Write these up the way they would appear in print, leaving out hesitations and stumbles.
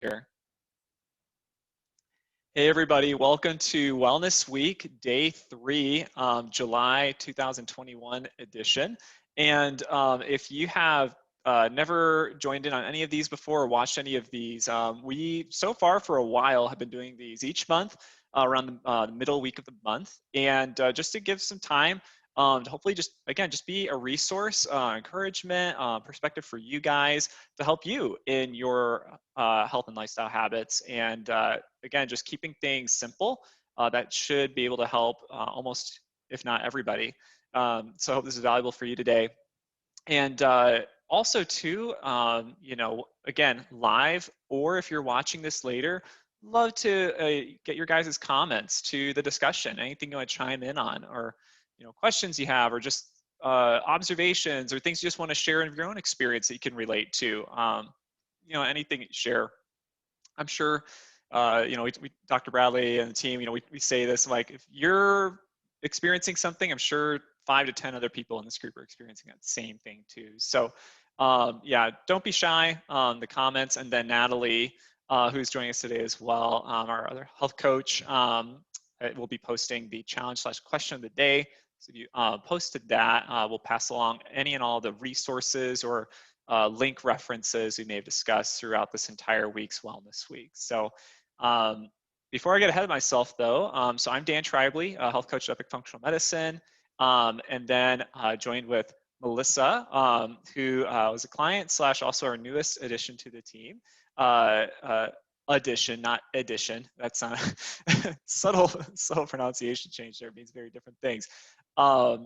Here. Hey everybody, welcome to Wellness Week, Day 3, July 2021 edition. And if you have never joined in on any of these before or watched any of these, we so far for a while have been doing these each month around the middle week of the month. And just to give some time to hopefully just be a resource, encouragement, perspective for you guys to help you in your health and lifestyle habits. And again, just keeping things simple, that should be able to help almost, if not everybody. So I hope this is valuable for you today. And also too, again, live, or if you're watching this later, love to get your guys' comments to the discussion, anything you want to chime in on, or questions you have, or just observations or things you just want to share in your own experience that you can relate to. Anything you share. I'm sure, Dr. Bradley and the team, we say this, like, if you're experiencing something, I'm sure 5 to 10 other people in this group are experiencing that same thing too. So yeah, don't be shy on the comments. And then Natalie, who's joining us today as well, our other health coach, will be posting the challenge/question of the day. So if you posted that, we'll pass along any and all the resources or link references we may have discussed throughout this entire week's Wellness Week. So before I get ahead of myself though, so I'm Dan Tribely, a health coach at Epic Functional Medicine, and then joined with Melissa, who was a client / also our newest addition to the team. Addition, not addition. That's not a subtle pronunciation change there. It means very different things. Yeah,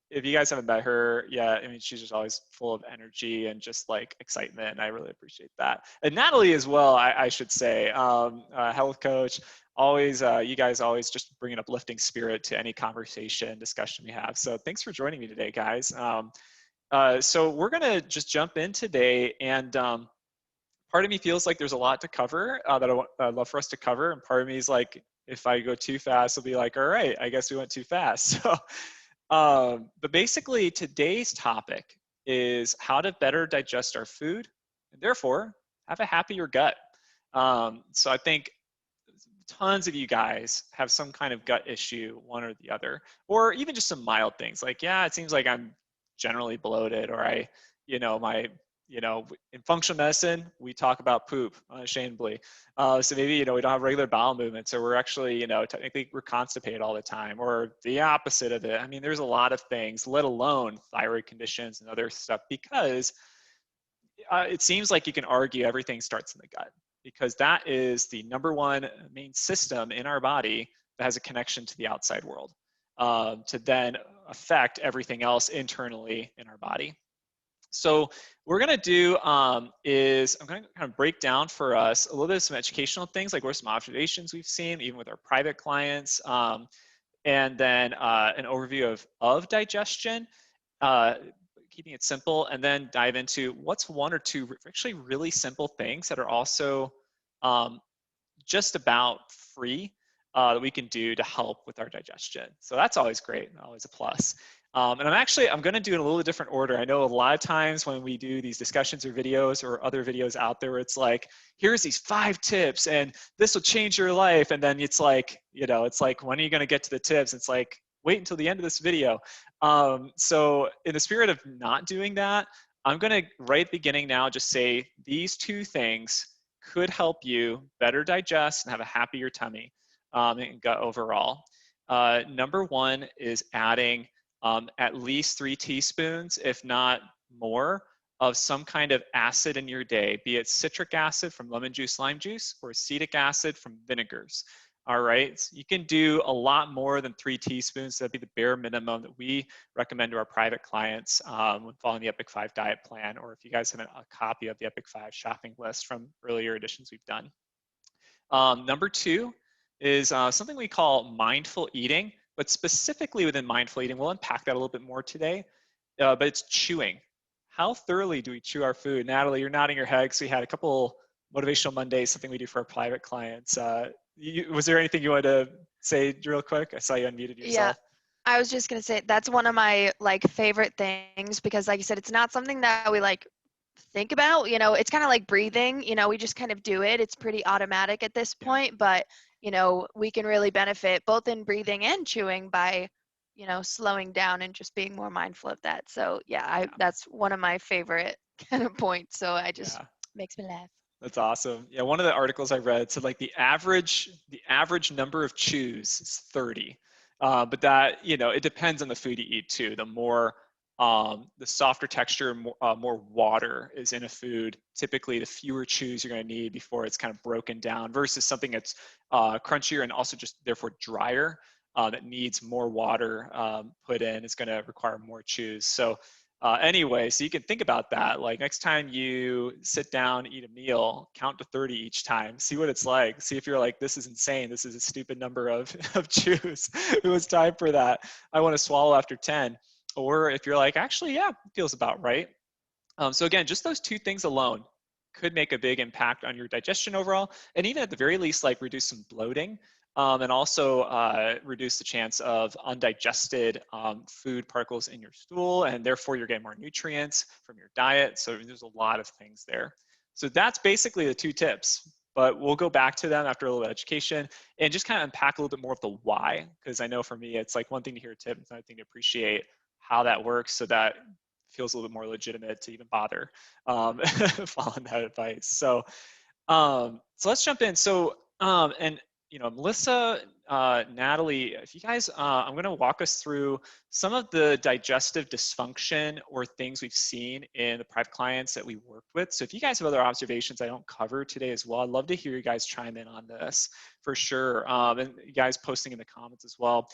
if you guys haven't met her, yeah, I mean, she's just always full of energy and just like excitement. And I really appreciate that. And Natalie as well, I should say, health coach, always, you guys always just bring an uplifting spirit to any conversation, discussion we have. So thanks for joining me today, guys. So we're gonna just jump in today, and part of me feels like there's a lot to cover that I'd love for us to cover. And part of me is like, if I go too fast, I'll be like, all right, I guess we went too fast. So, but basically today's topic is how to better digest our food and therefore have a happier gut. So I think tons of you guys have some kind of gut issue, one or the other, or even just some mild things like, yeah, it seems like I'm generally bloated, or in functional medicine, we talk about poop unashamedly. So maybe, we don't have regular bowel movements, or we're actually, technically we're constipated all the time, or the opposite of it. I mean, there's a lot of things, let alone thyroid conditions and other stuff, because it seems like you can argue everything starts in the gut, because that is the number one main system in our body that has a connection to the outside world, to then affect everything else internally in our body. So what we're going to do is I'm going to kind of break down for us a little bit of some educational things, like what are some observations we've seen, even with our private clients, and then an overview of digestion, keeping it simple, and then dive into what's one or two actually really simple things that are also just about free that we can do to help with our digestion. So that's always great, always a plus. And I'm going to do it in a little different order. I know a lot of times when we do these discussions or videos or other videos out there, it's like, here's these 5 tips and this will change your life. And then it's like, it's like, when are you going to get to the tips? It's like, wait until the end of this video. So in the spirit of not doing that, I'm going to, right at the beginning now, just say these 2 things could help you better digest and have a happier tummy and gut overall. Number 1 is adding at least 3 teaspoons, if not more, of some kind of acid in your day, be it citric acid from lemon juice, lime juice, or acetic acid from vinegars. All right, so you can do a lot more than 3 teaspoons. That'd be the bare minimum that we recommend to our private clients when following the Epic 5 diet plan, or if you guys have a copy of the Epic 5 shopping list from earlier editions we've done. Number 2 is something we call mindful eating, but specifically within mindful eating, we'll unpack that a little bit more today, but it's chewing. How thoroughly do we chew our food? Natalie, you're nodding your head because we had a couple Motivational Mondays, something we do for our private clients. Was there anything you wanted to say real quick? I saw you unmuted yourself. Yeah, I was just going to say that's one of my favorite things, because like you said, it's not something that we think about. You know, it's kind of like breathing. You know, we just kind of do it. It's pretty automatic at this Yeah. point, but you know, we can really benefit both in breathing and chewing by, you know, slowing down and just being more mindful of that. So yeah, Yeah. that's one of my favorite kind of points. So I just Yeah. makes me laugh. That's awesome. Yeah, one of the articles I read said like the average number of chews is 30. But that, it depends on the food you eat too. The softer texture, more water is in a food. Typically, the fewer chews you're going to need before it's kind of broken down versus something that's crunchier and also just therefore drier, that needs more water put in. It's going to require more chews. So anyway, so you can think about that. Like next time you sit down, eat a meal, count to 30 each time. See what it's like. See if you're like, this is insane. This is a stupid number of, of chews. It was time for that. I want to swallow after 10. Or if you're like, actually, yeah, it feels about right. So again, just those two things alone could make a big impact on your digestion overall, and even at the very least, like reduce some bloating, and also reduce the chance of undigested food particles in your stool, and therefore you're getting more nutrients from your diet. So there's a lot of things there. So that's basically the two tips, but we'll go back to them after a little education and just kind of unpack a little bit more of the why, because I know for me, it's like one thing to hear a tip, it's another thing to appreciate how that works so that feels a little bit more legitimate to even bother following that advice. So let's jump in. And Melissa, Natalie, if you guys, I'm going to walk us through some of the digestive dysfunction or things we've seen in the private clients that we worked with. So if you guys have other observations I don't cover today as well, I'd love to hear you guys chime in on this for sure. And you guys posting in the comments as well.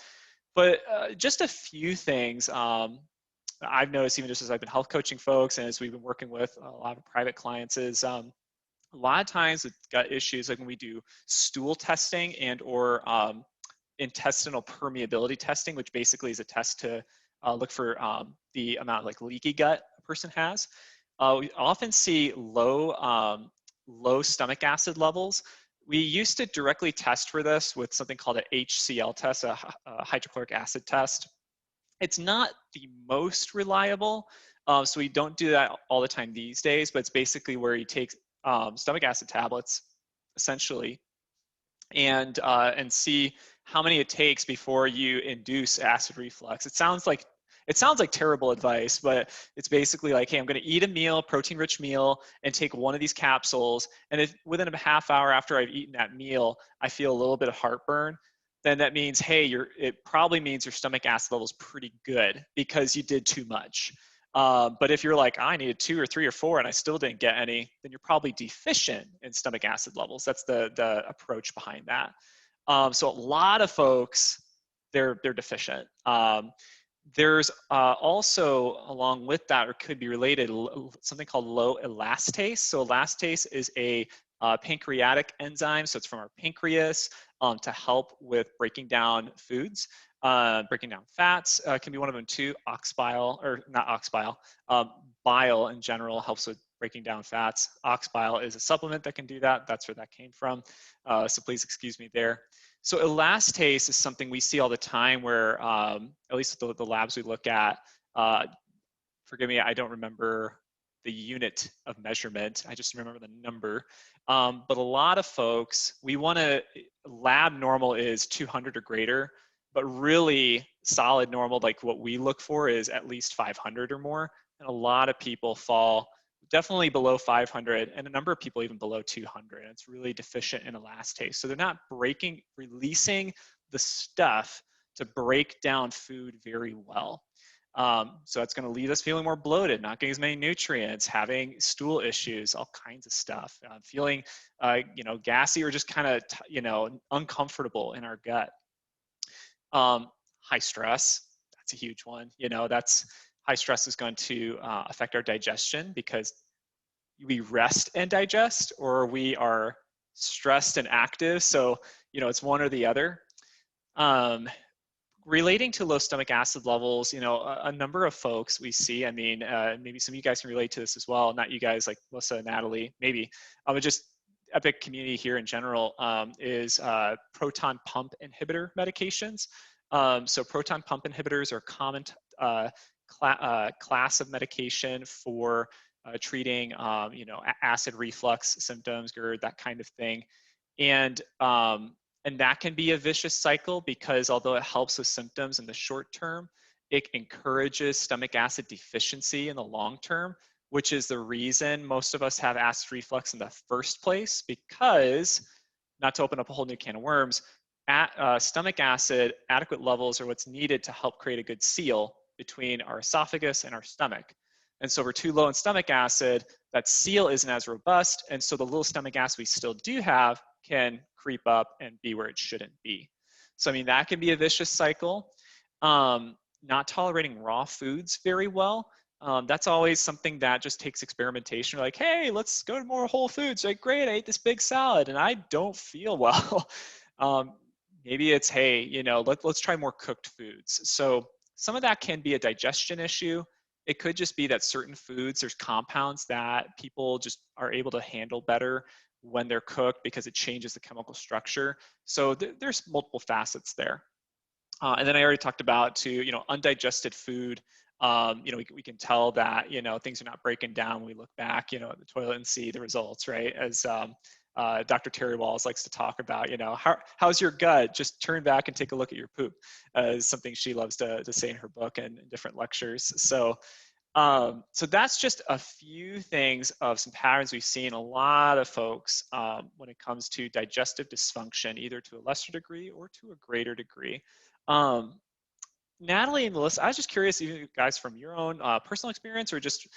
But just a few things. I've noticed even just as I've been health coaching folks and as we've been working with a lot of private clients is a lot of times with gut issues, like when we do stool testing and or intestinal permeability testing, which basically is a test to look for the amount of like leaky gut a person has. We often see low stomach acid levels. We used to directly test for this with something called a HCl test, a hydrochloric acid test. It's not the most reliable, so we don't do that all the time these days, but it's basically where you take stomach acid tablets, essentially, and see how many it takes before you induce acid reflux. It sounds like terrible advice, but it's basically like, hey, I'm going to eat a meal, protein-rich meal, and take one of these capsules. And if within a half hour after I've eaten that meal, I feel a little bit of heartburn, then that means, hey, it probably means your stomach acid level is pretty good because you did too much. But if you're like, I needed 2 or 3 or 4 and I still didn't get any, then you're probably deficient in stomach acid levels. That's the approach behind that. So a lot of folks, they're deficient. There's also, along with that, or could be related, something called low elastase. So elastase is a pancreatic enzyme. So it's from our pancreas to help with breaking down foods. Breaking down fats can be one of them too. Ox bile, or not ox bile, bile in general helps with breaking down fats. Ox bile is a supplement that can do that. That's where that came from. So please excuse me there. So elastase is something we see all the time where, at least the labs we look at, forgive me, I don't remember the unit of measurement. I just remember the number. But a lot of folks, lab normal is 200 or greater, but really solid normal, like what we look for is at least 500 or more. And a lot of people fall definitely below 500 and a number of people even below 200. And it's really deficient in elastase. So they're not releasing the stuff to break down food very well. So that's going to leave us feeling more bloated, not getting as many nutrients, having stool issues, all kinds of stuff, feeling, gassy or just kind of, uncomfortable in our gut. High stress, that's a huge one. High stress is going to affect our digestion because we rest and digest, or we are stressed and active. So, it's one or the other. Relating to low stomach acid levels, a number of folks we see, maybe some of you guys can relate to this as well. Not you guys like Melissa and Natalie, maybe, but just EPIC community here in general is proton pump inhibitor medications. So proton pump inhibitors are a common class of medication for treating, acid reflux symptoms, GERD, that kind of thing. And that can be a vicious cycle because although it helps with symptoms in the short term, it encourages stomach acid deficiency in the long term, which is the reason most of us have acid reflux in the first place. Because, not to open up a whole new can of worms, stomach acid adequate levels are what's needed to help create a good seal between our esophagus and our stomach. And so if we're too low in stomach acid, that seal isn't as robust. And so the little stomach acid we still do have can creep up and be where it shouldn't be. So, I mean, that can be a vicious cycle. Not tolerating raw foods very well. That's always something that just takes experimentation. We're like, hey, let's go to more whole foods. Like, great, I ate this big salad and I don't feel well. Maybe it's, hey, let's try more cooked foods. So some of that can be a digestion issue. It could just be that certain foods, there's compounds that people just are able to handle better when they're cooked because it changes the chemical structure. So there's multiple facets there. And then I already talked about too, undigested food. We can tell that, things are not breaking down when we look back, at the toilet and see the results, right? As Dr. Terry Walls likes to talk about, how's your gut? Just turn back and take a look at your poop, is something she loves to say in her book and in different lectures. So that's just a few things of some patterns we've seen a lot of folks when it comes to digestive dysfunction, either to a lesser degree or to a greater degree. Natalie and Melissa, I was just curious, you guys, from your own personal experience or just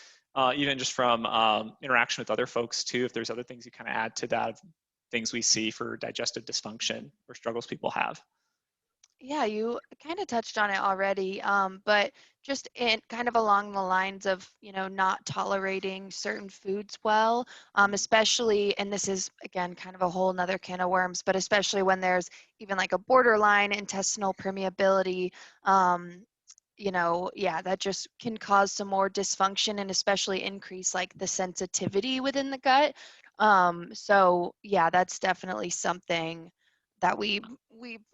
even just from interaction with other folks too, if there's other things you kind of add to that, things we see for digestive dysfunction or struggles people have. Yeah, you kind of touched on it already, but just in kind of along the lines of, not tolerating certain foods well, especially, and this is, again, kind of a whole nother can of worms, but especially when there's even like a borderline intestinal permeability, yeah, that just can cause some more dysfunction and especially increase like the sensitivity within the gut. So yeah, that's definitely something that we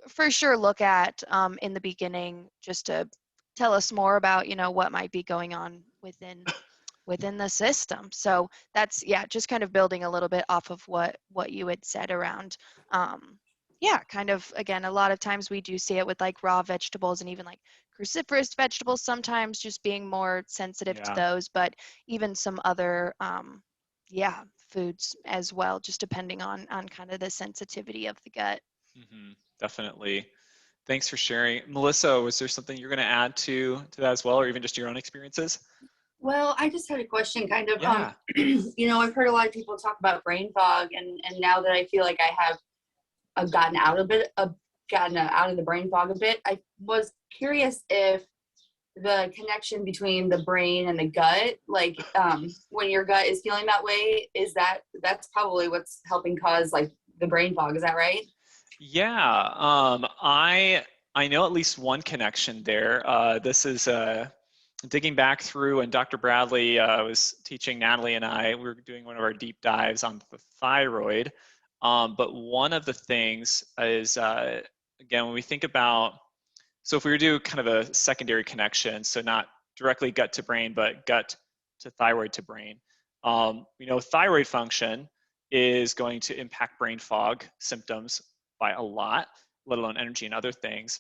for sure look at in the beginning, just to tell us more about what might be going on within the system. So that's, yeah, just kind of building a little bit off of what you had said around yeah, kind of, again, a lot of times we do see it with like raw vegetables and even like cruciferous vegetables sometimes, just being more sensitive to those, but even some other yeah, foods as well, just depending on kind of the sensitivity of the gut. Definitely. Thanks for sharing. Melissa, was there something you're going to add to that as well, or even just your own experiences? Well, I just had a question, kind of. Yeah. I've heard a lot of people talk about brain fog, and now that I feel like I have gotten out of the brain fog a bit, I was curious if the connection between the brain and the gut, like when your gut is feeling that way, that's probably what's helping cause like the brain fog. Is that right? Yeah. I know at least one connection there. This is digging back through, and Dr. Bradley was teaching Natalie and I. We were doing one of our deep dives on the thyroid. But one of the things is, again, when we think about, so if we were to do kind of a secondary connection, so not directly gut to brain, but gut to thyroid to brain, thyroid function is going to impact brain fog symptoms by a lot, let alone energy and other things.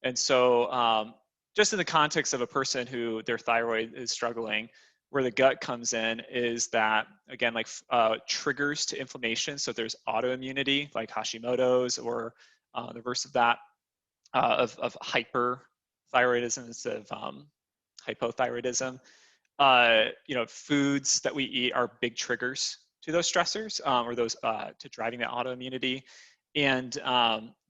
And so just in the context of a person who their thyroid is struggling, where the gut comes in is that, again, like triggers to inflammation. So there's autoimmunity like Hashimoto's, or the reverse of that, of hyperthyroidism instead of hypothyroidism. Foods that we eat are big triggers to those stressors, or those to driving that autoimmunity. And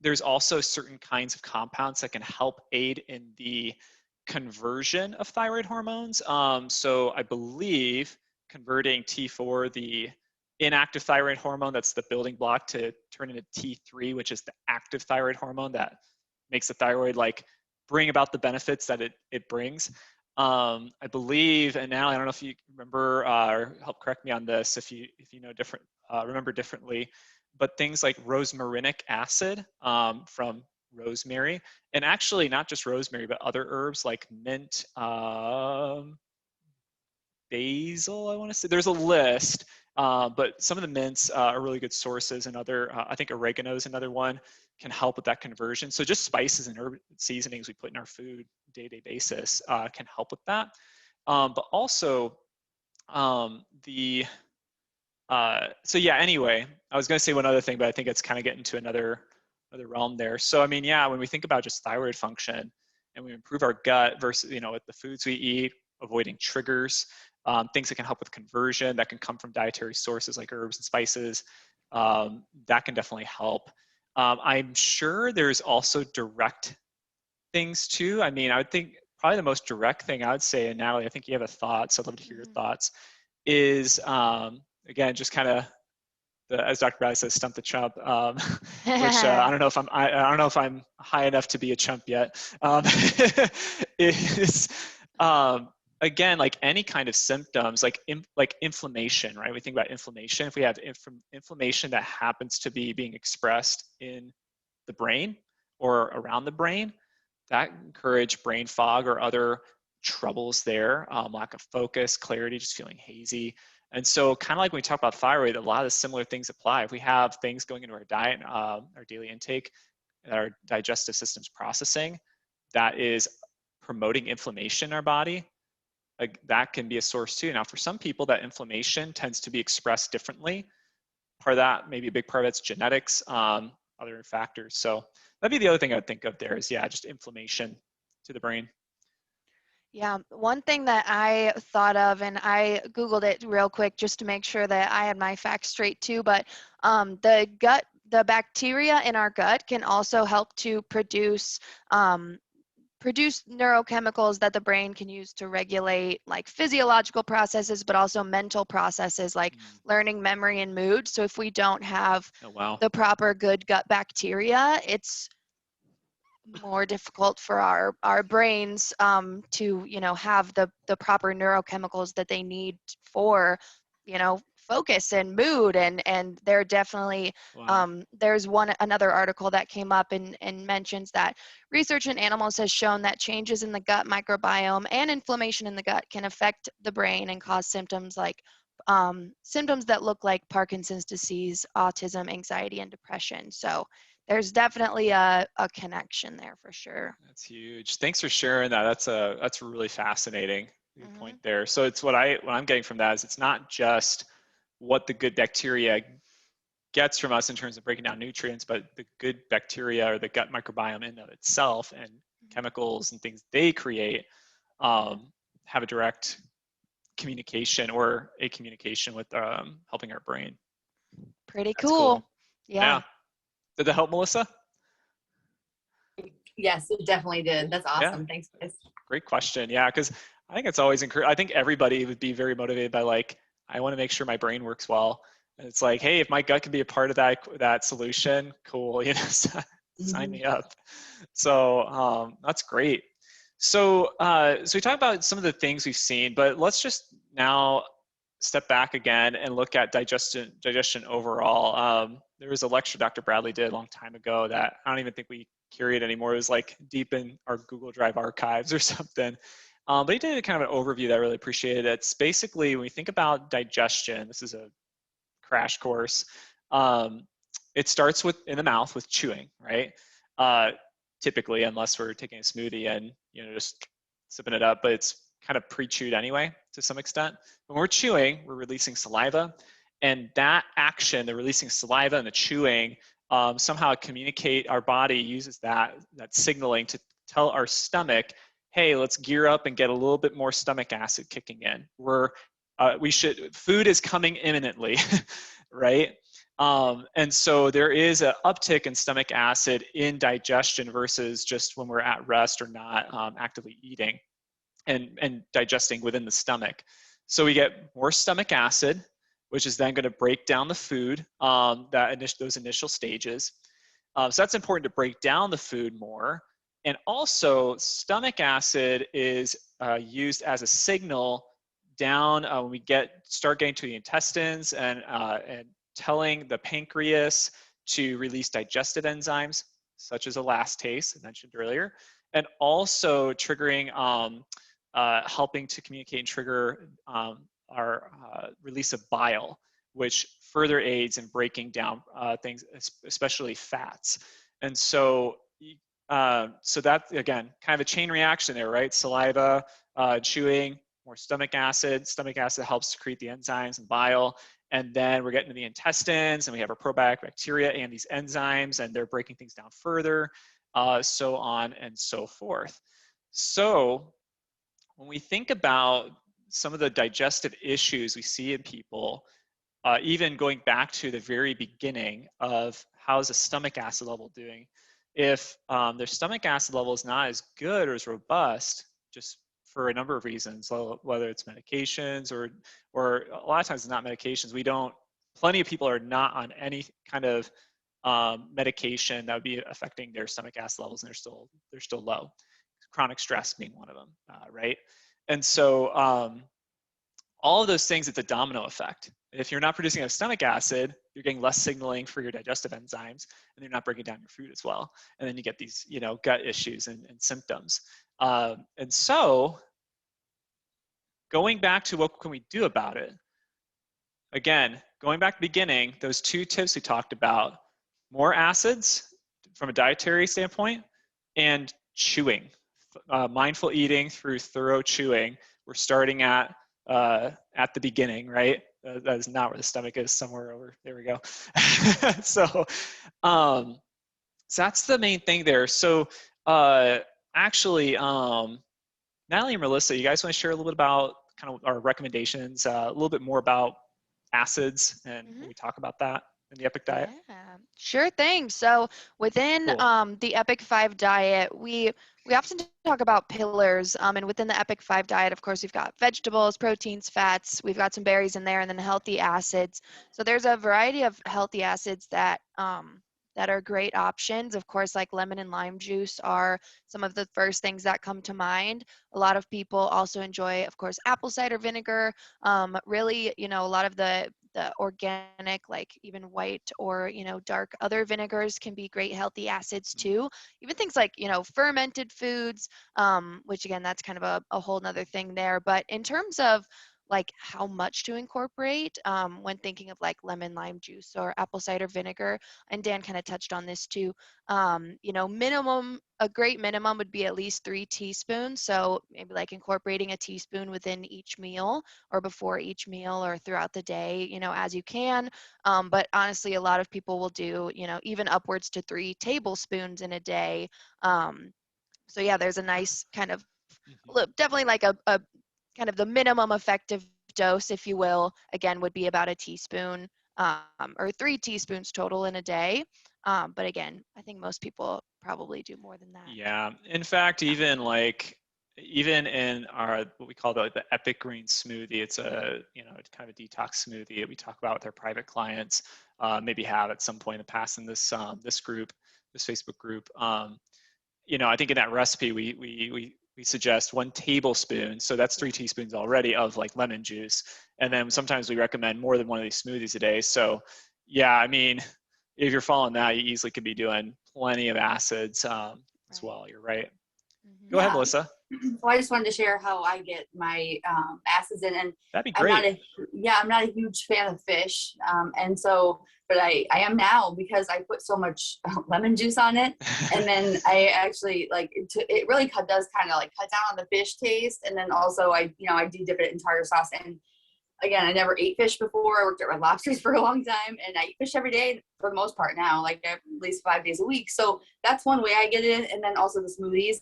there's also certain kinds of compounds that can help aid in the conversion of thyroid hormones. So I believe converting T4, the inactive thyroid hormone, that's the building block to turn into T3, which is the active thyroid hormone that makes the thyroid like bring about the benefits that it brings. I believe, and now I don't know if you remember or help correct me on this if you know different, remember differently, but things like rosmarinic acid from rosemary, and actually not just rosemary, but other herbs like mint, basil, I want to say. There's a list, but some of the mints are really good sources, and other, I think oregano is another one, can help with that conversion. So just spices and herb seasonings we put in our food day-to-day basis can help with that. But also so yeah, anyway, I was going to say one other thing, but I think it's kind of getting to another realm there. So I mean, yeah, when we think about just thyroid function and we improve our gut versus, with the foods we eat, avoiding triggers, things that can help with conversion that can come from dietary sources like herbs and spices, that can definitely help. I'm sure there's also direct things too. I mean, I would think probably the most direct thing I would say, and Natalie, I think you have a thought, so I'd love to hear your thoughts, is again, just kind of, as Dr. Bradley says, stump the chump, which I don't know if I don't know if I'm high enough to be a chump yet. Is again, like any kind of symptoms, like inflammation, right? We think about inflammation. If we have inflammation that happens to be being expressed in the brain or around the brain, that encourage brain fog or other troubles there, lack of focus, clarity, just feeling hazy. And so kind of like when we talk about thyroid, a lot of the similar things apply. If we have things going into our diet, our daily intake, our digestive system's processing, that is promoting inflammation in our body, like that can be a source too. Now, for some people, that inflammation tends to be expressed differently. Part of that, maybe a big part of it's genetics, other factors. So that'd be the other thing I would think of there is, yeah, just inflammation to the brain. Yeah, one thing that I thought of, and I Googled it real quick just to make sure that I had my facts straight too, but the bacteria in our gut can also help to produce neurochemicals that the brain can use to regulate like physiological processes, but also mental processes like learning, memory, and mood. So if we don't have the proper good gut bacteria, it's more difficult for our brains to have the proper neurochemicals that they need for focus and mood, and they're definitely there's another article that came up and mentions that research in animals has shown that changes in the gut microbiome and inflammation in the gut can affect the brain and cause symptoms like symptoms that look like Parkinson's disease, autism, anxiety, and depression. So there's definitely a connection there for sure. That's huge. Thanks for sharing that. That's really fascinating. Good point there. So it's what I'm getting from that is it's not just what the good bacteria gets from us in terms of breaking down nutrients, but the good bacteria or the gut microbiome in and of itself and chemicals and things they create have a direct communication or a communication with helping our brain. Pretty cool. Yeah. Did that help, Melissa? Yes, it definitely did. That's awesome. Yeah. Thanks, guys. Great question. Yeah, because I think it's always encouraging. I think everybody would be very motivated by like, I want to make sure my brain works well. And it's like, hey, if my gut can be a part of that solution, cool. Sign me up. So that's great. So we talked about some of the things we've seen, but let's just now step back again and look at digestion overall. There was a lecture Dr. Bradley did a long time ago that I don't even think we carry it anymore. It was like deep in our Google Drive archives or something. But he did kind of an overview that I really appreciated. It's basically when we think about digestion, this is a crash course. It starts in the mouth with chewing, right? Typically, unless we're taking a smoothie and just sipping it up, but it's kind of pre-chewed anyway to some extent. When we're chewing, we're releasing saliva, and that action, the releasing saliva and the chewing, somehow our body uses that signaling to tell our stomach, hey, let's gear up and get a little bit more stomach acid kicking in. Food is coming imminently, right? And so there is an uptick in stomach acid in digestion versus just when we're at rest or not actively eating and digesting within the stomach. So we get more stomach acid, which is then going to break down the food, those initial stages. So that's important to break down the food more. And also, stomach acid is used as a signal down when we start getting to the intestines and telling the pancreas to release digestive enzymes, such as elastase, I mentioned earlier, and also triggering helping to communicate and trigger our release of bile, which further aids in breaking down things, especially fats. And so, so that, again, kind of a chain reaction there, right? Saliva, chewing, more stomach acid. Stomach acid helps secrete the enzymes and bile. And then we're getting to the intestines, and we have our probiotic bacteria and these enzymes, and they're breaking things down further, so on and so forth. So when we think about some of the digestive issues we see in people, even going back to the very beginning of how's the stomach acid level doing, if their stomach acid level is not as good or as robust, just for a number of reasons, whether it's medications or a lot of times it's not medications. Plenty of people are not on any kind of medication that would be affecting their stomach acid levels, and they're still low. Chronic stress being one of them, right? And so all of those things, it's a domino effect. If you're not producing enough stomach acid, you're getting less signaling for your digestive enzymes, and you're not breaking down your food as well. And then you get these, gut issues and symptoms. And so going back to what can we do about it? Again, going back to the beginning, those 2 tips we talked about, more acids from a dietary standpoint, and chewing. Mindful eating through thorough chewing. We're starting at the beginning, right? That is not where the stomach is, somewhere over there. We go. So that's the main thing there. So actually, Natalie and Melissa, you guys want to share a little bit about kind of our recommendations, a little bit more about acids, and when we talk about that in the EPIC diet? Yeah, sure thing. So within Cool. The EPIC 5 diet, we often talk about pillars, and within the EPIC 5 diet, of course, we've got vegetables, proteins, fats, we've got some berries in there, and then healthy acids. So there's a variety of healthy acids that are great options. Of course, like lemon and lime juice are some of the first things that come to mind. A lot of people also enjoy, of course, apple cider vinegar. Really, a lot of the organic, like even white or dark other vinegars can be great healthy acids too. Even things like fermented foods, which again, that's kind of a whole nother thing there. But in terms of like how much to incorporate when thinking of like lemon lime juice or apple cider vinegar, and Dan kind of touched on this too, a great minimum would be at least 3 teaspoons. So maybe like incorporating a teaspoon within each meal or before each meal or throughout the day, as you can. But honestly, a lot of people will do, even upwards to 3 tablespoons in a day. So yeah, there's a nice kind of, definitely like a kind of the minimum effective dose, if you will, again, would be about a teaspoon or 3 teaspoons total in a day. But again, I think most people probably do more than that. Yeah. In fact, even in our, what we call the Epic Green smoothie, it's a, kind of a detox smoothie that we talk about with our private clients, maybe have at some point in the past in this group, this Facebook group. I think in that recipe, we suggest 1 tablespoon, so that's 3 teaspoons already of like lemon juice. And then sometimes we recommend more than 1 of these smoothies a day. So yeah, I mean, if you're following that, you easily could be doing plenty of acids as well. You're right. Go ahead, Melissa. So I just wanted to share how I get my acids in, and That'd be great. I'm not a huge fan of fish, and so, but I am now because I put so much lemon juice on it, and then I actually like it really does kind of like cut down on the fish taste, and then also I de-dip it in tartar sauce. And again, I never ate fish before. I worked at Red Lobsters for a long time, and I eat fish every day for the most part now, like at least 5 days a week. So that's one way I get it in, and then also the smoothies.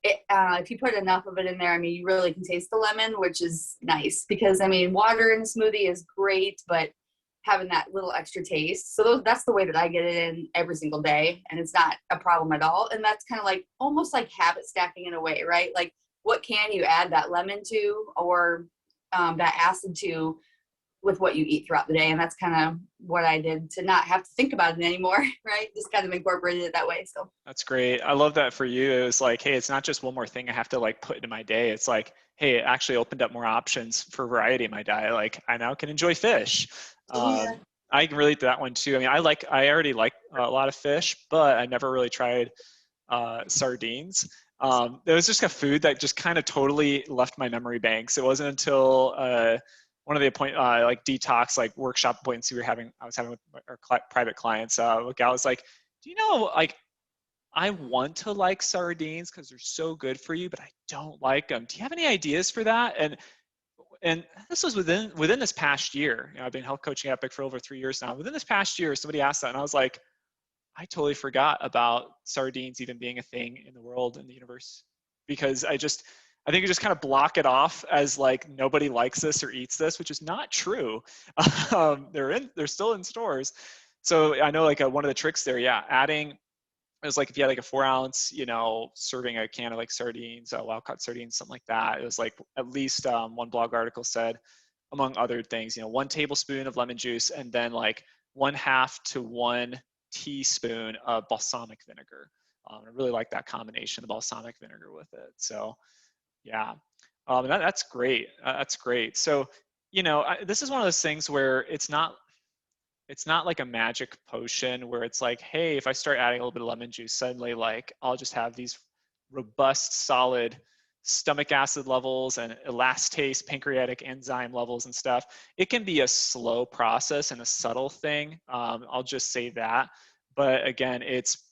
If you put enough of it in there, I mean, you really can taste the lemon, which is nice because, I mean, water in a smoothie is great, but having that little extra taste. So that's the way that I get it in every single day, and it's not a problem at all. And that's kind of like almost like habit stacking in a way, right? Like what can you add that lemon to or that acid to with what you eat throughout the day? And that's kind of what I did to not have to think about it anymore, right? Just kind of incorporated it that way. So that's great. I love that for you. It was like, hey, it's not just one more thing I have to like put into my day. It's like, hey, it actually opened up more options for variety in my diet. Like I now can enjoy fish. Yeah. I can relate to that one too. I mean, I already like a lot of fish, but I never really tried sardines. It was just a food that just kind of totally left my memory banks. It wasn't until one of the like detox, like workshop appointments I was having with our private clients. A gal was like, do you know, like, I want to like sardines because they're so good for you, but I don't like them. Do you have any ideas for that? And this was within this past year. You know, I've been health coaching Epic for over 3 years now. Within this past year, somebody asked that, and I was like, I totally forgot about sardines even being a thing in the world, in the universe, because I think you just kind of block it off as like nobody likes this or eats this, which is not true. They're still in stores. So I know like one of the tricks there, yeah, adding, it was like if you had like a 4-ounce, you know, serving a can of like sardines, wild caught sardines, something like that. It was like at least one blog article said, among other things, you know, 1 tablespoon of lemon juice and then like 1/2 to 1 teaspoon of balsamic vinegar. I really like that combination, the balsamic vinegar with it. So yeah, that's great. That's great. So, you know, this is one of those things where it's not like a magic potion where it's like, hey, if I start adding a little bit of lemon juice, suddenly like I'll just have these robust, solid stomach acid levels and elastase, pancreatic enzyme levels and stuff. It can be a slow process and a subtle thing. I'll just say that. But again, it's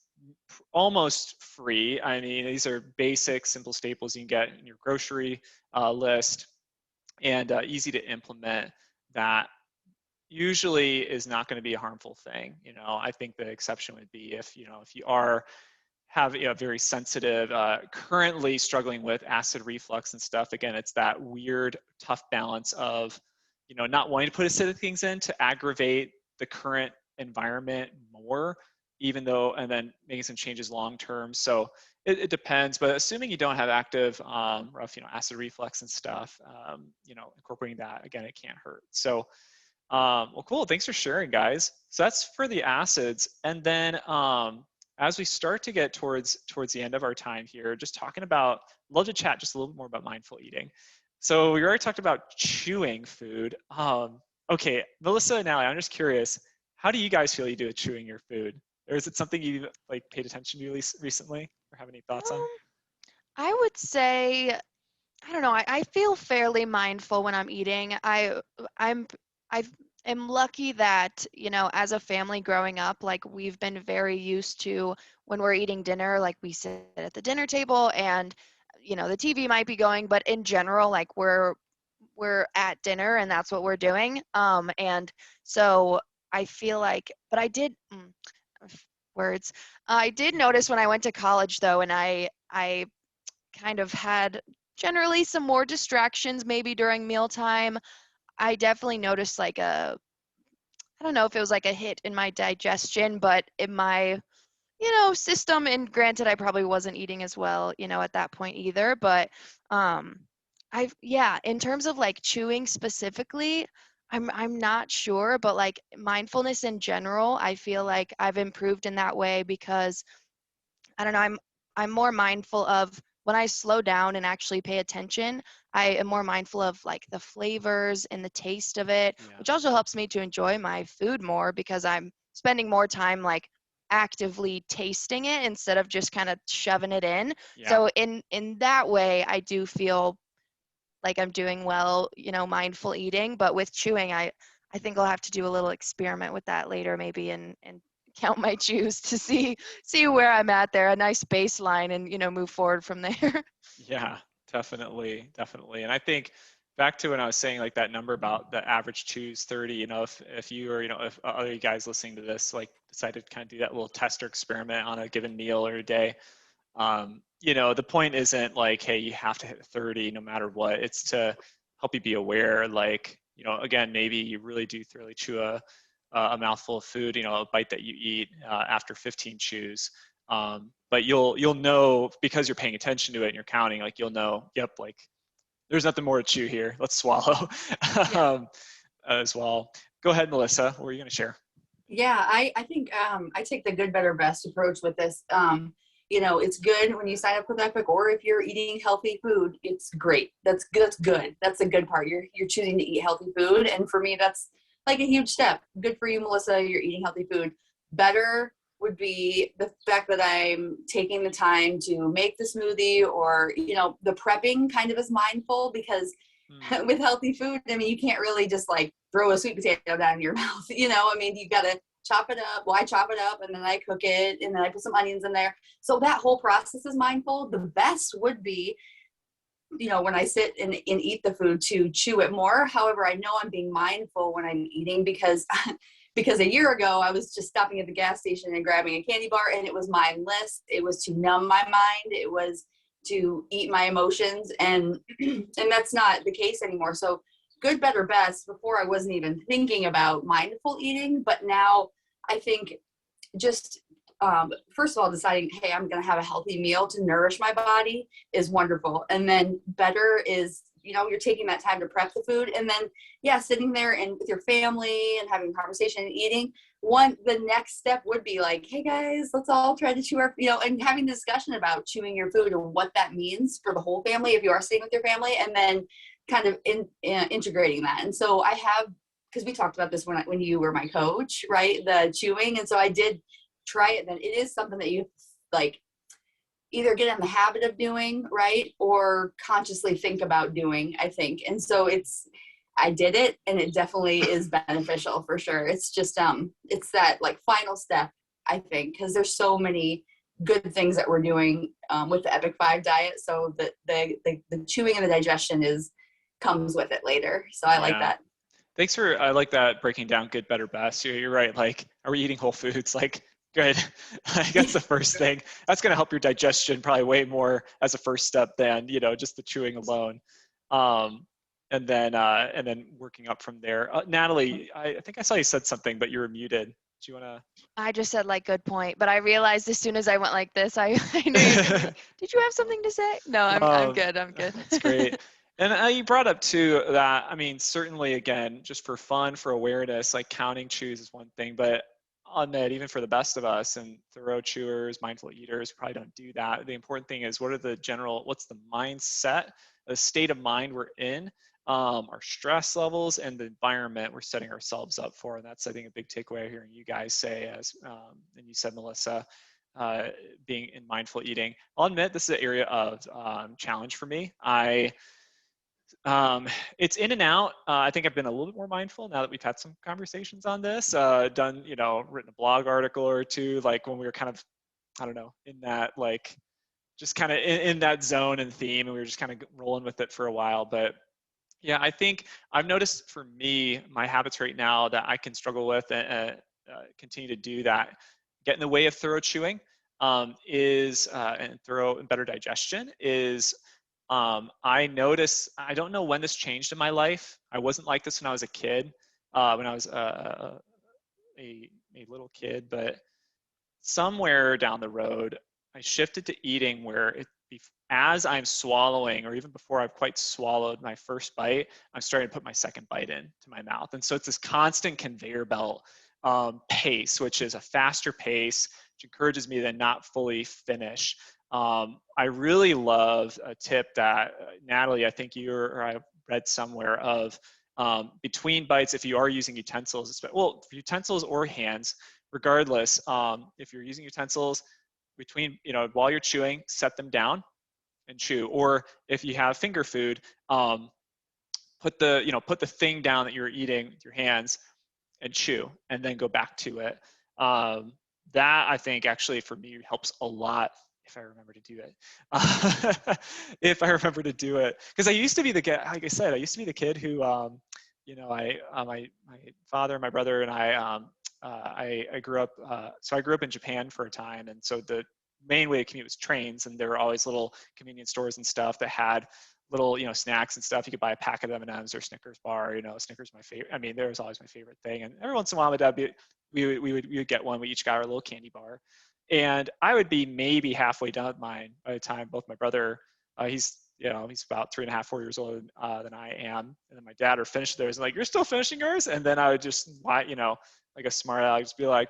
almost free. I mean, these are basic, simple staples you can get in your grocery list, and easy to implement. That usually is not going to be a harmful thing. You know, I think the exception would be if you have a very sensitive, currently struggling with acid reflux and stuff. Again, it's that weird, tough balance of, you know, not wanting to put acidic things in to aggravate the current environment more, even though, and then making some changes long term. So it depends, but assuming you don't have active, rough, you know, acid reflux and stuff, you know, incorporating that, again, it can't hurt. So well, cool. Thanks for sharing, guys. So that's for the acids. And then as we start to get towards the end of our time here, just talking about, love to chat just a little bit more about mindful eating. So we already talked about chewing food. Okay, Melissa and Allie, I'm just curious, how do you guys feel you do with chewing your food? Or is it something you like paid attention to recently or have any thoughts on? I would say, I don't know. I feel fairly mindful when I'm eating. I'm I am lucky that, you know, as a family growing up, like we've been very used to when we're eating dinner, like we sit at the dinner table and, you know, the TV might be going, but in general, like we're at dinner and that's what we're doing. And so I feel like, but I did words. I did notice when I went to college though, and I kind of had generally some more distractions maybe during mealtime. I definitely noticed like I don't know if it was like a hit in my digestion, but in my, you know, system. And granted, I probably wasn't eating as well, you know, at that point either. But yeah, in terms of like chewing specifically, I'm not sure, but like mindfulness in general, I feel like I've improved in that way because I don't know, I'm more mindful of when I slow down and actually pay attention, I am more mindful of like the flavors and the taste of it, Yeah. which also helps me to enjoy my food more because I'm spending more time like actively tasting it instead of just kind of shoving it in. Yeah. So in that way, I do feel like I'm doing well, you know, mindful eating. But with chewing, I think I'll have to do a little experiment with that later, maybe, and count my chews to see where I'm at there, a nice baseline, and, you know, move forward from there. Yeah, definitely, definitely. And I think back to when I was saying like that number about the average chews 30, you know, if you or, you know, if other guys listening to this like decided to kind of do that little test or experiment on a given meal or a day, you know, the point isn't like, hey, you have to hit 30 no matter what. It's to help you be aware, like, you know, again, maybe you really do thoroughly chew a mouthful of food, you know, a bite that you eat after 15 chews. But you'll know because you're paying attention to it and you're counting, like you'll know, yep, like there's nothing more to chew here. Let's swallow. Yeah. As well. Go ahead, Melissa. What were you going to share? Yeah, I think I take the good, better, best approach with this. You know, it's good when you sign up with Epic, or if you're eating healthy food, it's great. That's good. That's good. That's the good part. You're choosing to eat healthy food, and for me, that's like a huge step. Good for you, Melissa. You're eating healthy food. Better, would be the fact that I'm taking the time to make the smoothie, or, you know, the prepping kind of is mindful, because with healthy food, I mean, you can't really just like throw a sweet potato down your mouth, you know, I mean, you got to chop it up. Well, I chop it up and then I cook it and then I put some onions in there. So that whole process is mindful. The best would be, you know, when I sit and eat the food, to chew it more. However, I know I'm being mindful when I'm eating, because because a year ago I was just stopping at the gas station and grabbing a candy bar, and it was mindless. It was to numb my mind. It was to eat my emotions, and and that's not the case anymore. So good, better, best. Before, I wasn't even thinking about mindful eating, but now I think just first of all, deciding, hey, I'm going to have a healthy meal to nourish my body is wonderful. And then better is, you know, you're taking that time to prep the food, and then, yeah, sitting there and with your family and having a conversation and eating. The next step would be like, hey guys, let's all try to chew our, you know, and having a discussion about chewing your food and what that means for the whole family if you are staying with your family, and then kind of integrating that. And so I have, because we talked about this when you were my coach, right? The chewing. And so I did try it. Then it is something that you like either get in the habit of doing, right? Or consciously think about doing, I think. And so I did it, and it definitely is beneficial for sure. It's just, it's that like final step, I think, because there's so many good things that we're doing with the Epic 5 diet. So the chewing and the digestion comes with it later. So I like that. I like that breaking down good, better, best. You're right. Like, are we eating whole foods? Like, good. Like, that's the first thing. That's going to help your digestion probably way more as a first step than, you know, just the chewing alone. And then working up from there. Natalie, I think I saw you said something, but you were muted. Do you want to? I just said like good point, but I realized as soon as I went like this, I knew you were gonna be, did you have something to say? No, I'm good. I'm good. That's great. And you brought up too that, I mean, certainly again, just for fun, for awareness, like counting chews is one thing, but I'll admit, even for the best of us and thorough chewers, mindful eaters, probably don't do that. The important thing is what's the mindset, the state of mind we're in, our stress levels, and the environment we're setting ourselves up for. And that's, I think, a big takeaway hearing you guys say, and you said, Melissa, being in mindful eating. I'll admit this is an area of challenge for me. It's in and out. I think I've been a little bit more mindful now that we've had some conversations on this, written a blog article or two, like when we were kind of, I don't know, in that, like, just kind of in that zone and theme, and we were just kind of rolling with it for a while. But yeah, I think I've noticed for me, my habits right now that I can struggle with and continue to do that, get in the way of thorough chewing and thorough and better digestion is, I notice, I don't know when this changed in my life. I wasn't like this when I was a kid, when I was a little kid, but somewhere down the road, I shifted to eating where as I'm swallowing, or even before I've quite swallowed my first bite, I'm starting to put my second bite into my mouth. And so it's this constant conveyor belt pace, which is a faster pace, which encourages me to not fully finish. I really love a tip that Natalie, I think I read somewhere of between bites, if you are using utensils, utensils or hands, regardless, if you're using utensils while you're chewing, set them down and chew. Or if you have finger food, put the thing down that you're eating with your hands and chew, and then go back to it. That, I think, actually for me helps a lot if I remember to do it. If I remember to do it, because I used to be the kid, like I said, I used to be the kid who, my father, my brother, and I grew up. So I grew up in Japan for a time, and so the main way to commute was trains, and there were always little convenience stores and stuff that had little, snacks and stuff. You could buy a pack of M&Ms or Snickers bar. Snickers my favorite. I mean, there was always my favorite thing. And every once in a while, my dad we would get one. We each got our little candy bar, and I would be maybe halfway done with mine by the time both my brother, he's about 3.5, 4 years older than I am, and then my dad are finished theirs. And like, you're still finishing yours? And then I would just, like a smart aleck, just be like,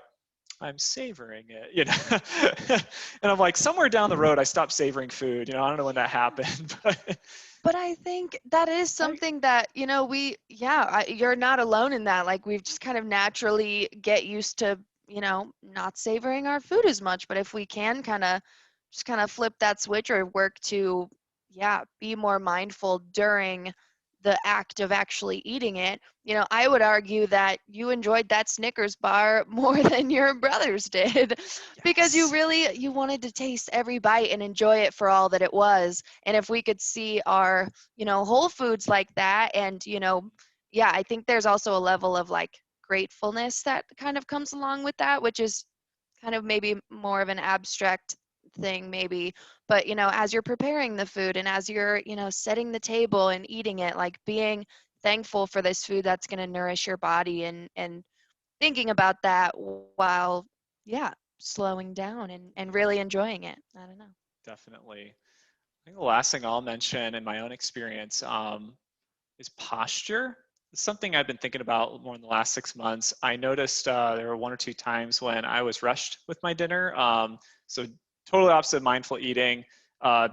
I'm savoring it, and I'm like, somewhere down the road, I stopped savoring food. I don't know when that happened, But I think that is something that, you're not alone in that. Like, we've just kind of naturally get used to not savoring our food as much. But if we can just kind of flip that switch or work to, be more mindful during the act of actually eating it, I would argue that you enjoyed that Snickers bar more than your brothers did because Yes. you wanted to taste every bite and enjoy it for all that it was. And if we could see our, whole foods like that, and, I think there's also a level of like gratefulness that kind of comes along with that, which is kind of maybe more of an abstract thing maybe, but as you're preparing the food and as you're setting the table and eating it, like being thankful for this food that's going to nourish your body, and thinking about that while slowing down and really enjoying it. I don't know. Definitely. I think the last thing I'll mention in my own experience is posture. It's something I've been thinking about more in the last 6 months. I noticed there were one or two times when I was rushed with my dinner. So totally opposite of mindful eating.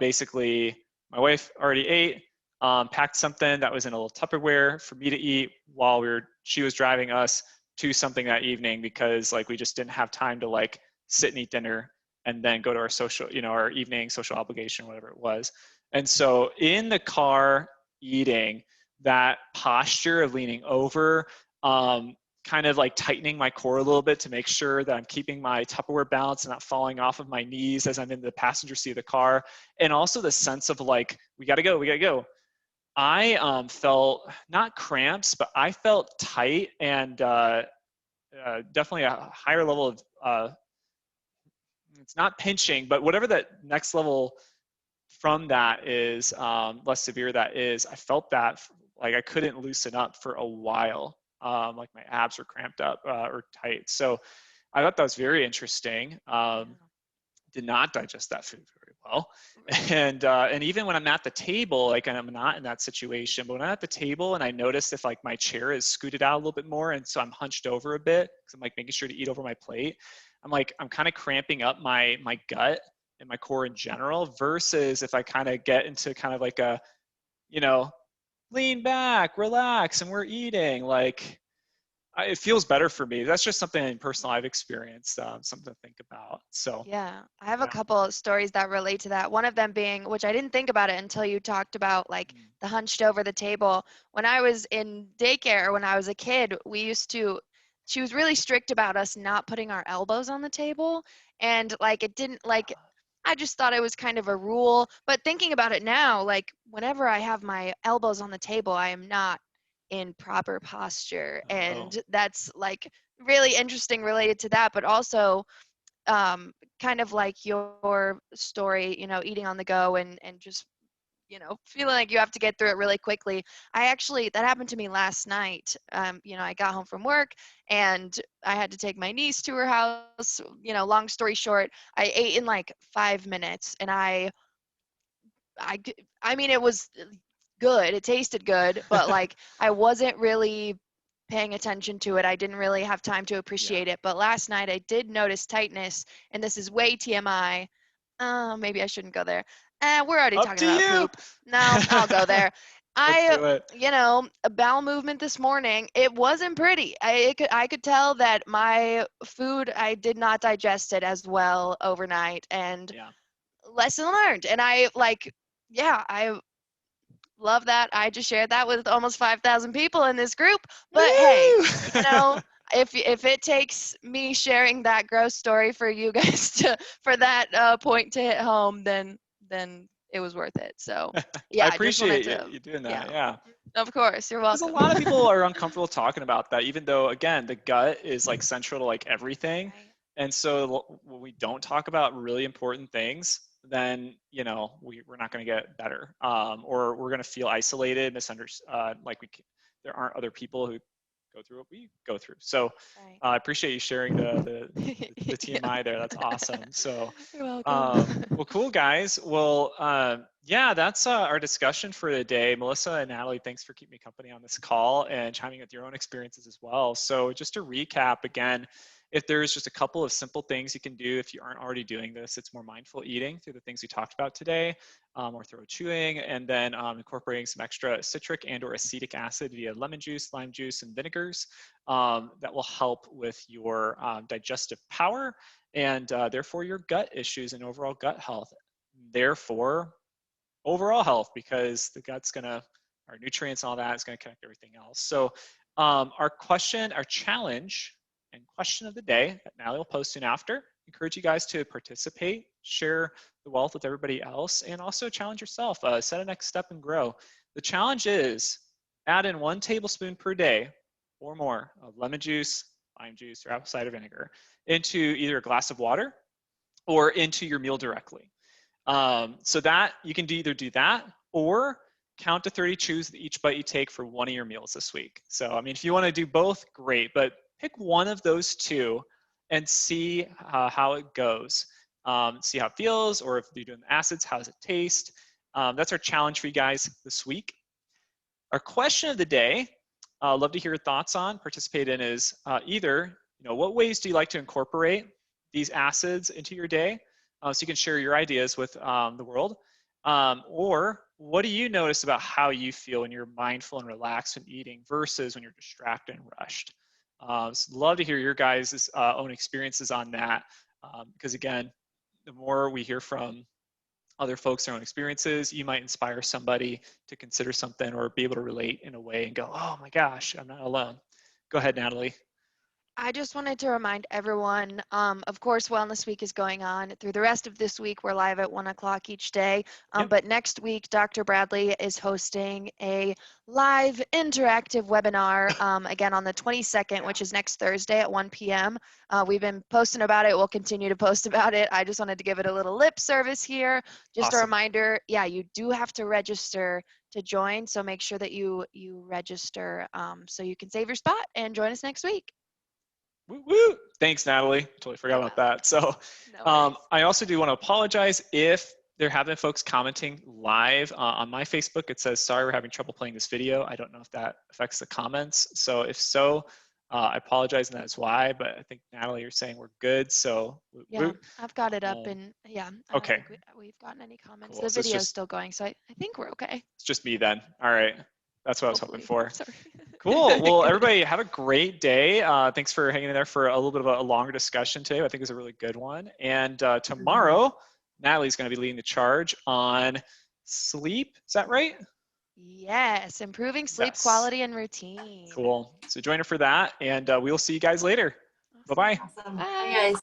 Basically, my wife already ate, packed something that was in a little Tupperware for me to eat while she was driving us to something that evening, because like we just didn't have time to like sit and eat dinner and then go to our social, our evening social obligation, whatever it was. And so in the car eating, that posture of leaning over, kind of like tightening my core a little bit to make sure that I'm keeping my Tupperware balance and not falling off of my knees as I'm in the passenger seat of the car. And also the sense of like, we gotta go. I felt not cramps, but I felt tight and definitely a higher level of, it's not pinching, but whatever that next level from that is, less severe that is, I felt that like I couldn't loosen up for a while. Like my abs were cramped up or tight. So I thought that was very interesting. Did not digest that food very well. And even when I'm at the table, like, and I'm not in that situation, but when I'm at the table and I notice if like my chair is scooted out a little bit more, and so I'm hunched over a bit because I'm like making sure to eat over my plate, I'm kind of cramping up my gut and my core in general, versus if I kind of get into kind of like a, you know, lean back, relax, and we're eating, like it feels better for me. That's just something personal I've experienced, something to think about. So Yeah, I have a yeah. couple of stories that relate to that. One of them being, which I didn't think about it until you talked about like the hunched over the table. When I was in daycare, when I was a kid, she was really strict about us not putting our elbows on the table. And like, it didn't like, I just thought it was kind of a rule. But thinking about it now, like whenever I have my elbows on the table, I am not in proper posture. Oh, And that's like really interesting related to that, but also kind of like your story, eating on the go and just, feeling like you have to get through it really quickly. That happened to me last night. I got home from work and I had to take my niece to her house. Long story short, I ate in like 5 minutes, and I mean, it was good. It tasted good, but like I wasn't really paying attention to it. I didn't really have time to yeah. appreciate it. But last night I did notice tightness, and this is way TMI. Maybe I shouldn't go there. We're already Up talking to about you. poop. No, I'll go there. Let's do it. A bowel movement this morning. It wasn't pretty. I could tell that my food, I did not digest it as well overnight, and Yeah. lesson learned. And I love that. I just shared that with almost 5,000 people in this group. But hey, Woo! if it takes me sharing that gross story for you guys for that point to hit home, then it was worth it. So I yeah, I just wanted appreciate you, to, you doing that. yeah, Yeah. of course, you're Because a welcome. lot of people are uncomfortable talking about that, even though, again, the gut is like central to like everything. Right. And so when we don't talk about really important things, then, we're not going to get better. Or we're going to feel isolated, misunderstood, like there aren't other people who go through what we go through. So Right. I appreciate you sharing the Yeah. TMI there. That's awesome. So, You're welcome. well, cool guys. Well, yeah, that's our discussion for today. Melissa and Natalie, thanks for keeping me company on this call and chiming with your own experiences as well. So just to recap again, If there's just a couple of simple things you can do if you aren't already doing this, it's more mindful eating through the things we talked about today, or thorough chewing, and then incorporating some extra citric and or acetic acid via lemon juice, lime juice, and vinegars that will help with your digestive power and therefore your gut issues and overall gut health. Therefore, overall health, because the gut's gonna, our nutrients and all that is gonna connect everything else. So our challenge and question of the day that Natalie will post soon after, encourage you guys to participate, share the wealth with everybody else, and also challenge yourself, set a next step and grow. The challenge is add in 1 tablespoon per day or more of lemon juice, lime juice, or apple cider vinegar into either a glass of water or into your meal directly. So that you can either do that or count to 30 chews with each bite you take for one of your meals this week. So, I mean, if you want to do both, great, but pick one of those two and see how it goes. See how it feels, or if you're doing the acids, how does it taste? That's our challenge for you guys this week. Our question of the day, love to hear your thoughts on, participate in, is either, what ways do you like to incorporate these acids into your day? So you can share your ideas with the world. Or what do you notice about how you feel when you're mindful and relaxed when eating versus when you're distracted and rushed? So love to hear your guys' own experiences on that. Because again, the more we hear from other folks' their own experiences, you might inspire somebody to consider something or be able to relate in a way and go, oh my gosh, I'm not alone. Go ahead, Natalie. I just wanted to remind everyone, of course, Wellness Week is going on. Through the rest of this week, we're live at 1 o'clock each day. Yep. But next week, Dr. Bradley is hosting a live interactive webinar, again, on the 22nd, which is next Thursday at 1 p.m. We've been posting about it. We'll continue to post about it. I just wanted to give it a little lip service here. Just Awesome. a reminder, yeah, you do have to register to join. So make sure that you register so you can save your spot and join us next week. Woo, woo. Thanks, Natalie. Totally forgot about that. So I also do want to apologize if there have been folks commenting live on my Facebook. It says, sorry, we're having trouble playing this video. I don't know if that affects the comments. So if so, I apologize, and that's why. But I think, Natalie, you're saying we're good. So yeah, I've got it up, and yeah, I don't think we've gotten any comments. Cool. The video is still going, so I think we're okay. It's just me then. All right. That's what Hopefully. I was hoping for. Sorry. Cool. Well, everybody have a great day. Thanks for hanging in there for a little bit of a longer discussion today. I think it was a really good one. And tomorrow, Natalie's going to be leading the charge on sleep. Is that right? Yes. Improving sleep quality and routine. Cool. So join her for that. And we will see you guys later. Awesome. Bye-bye. Awesome. Bye. Hey guys.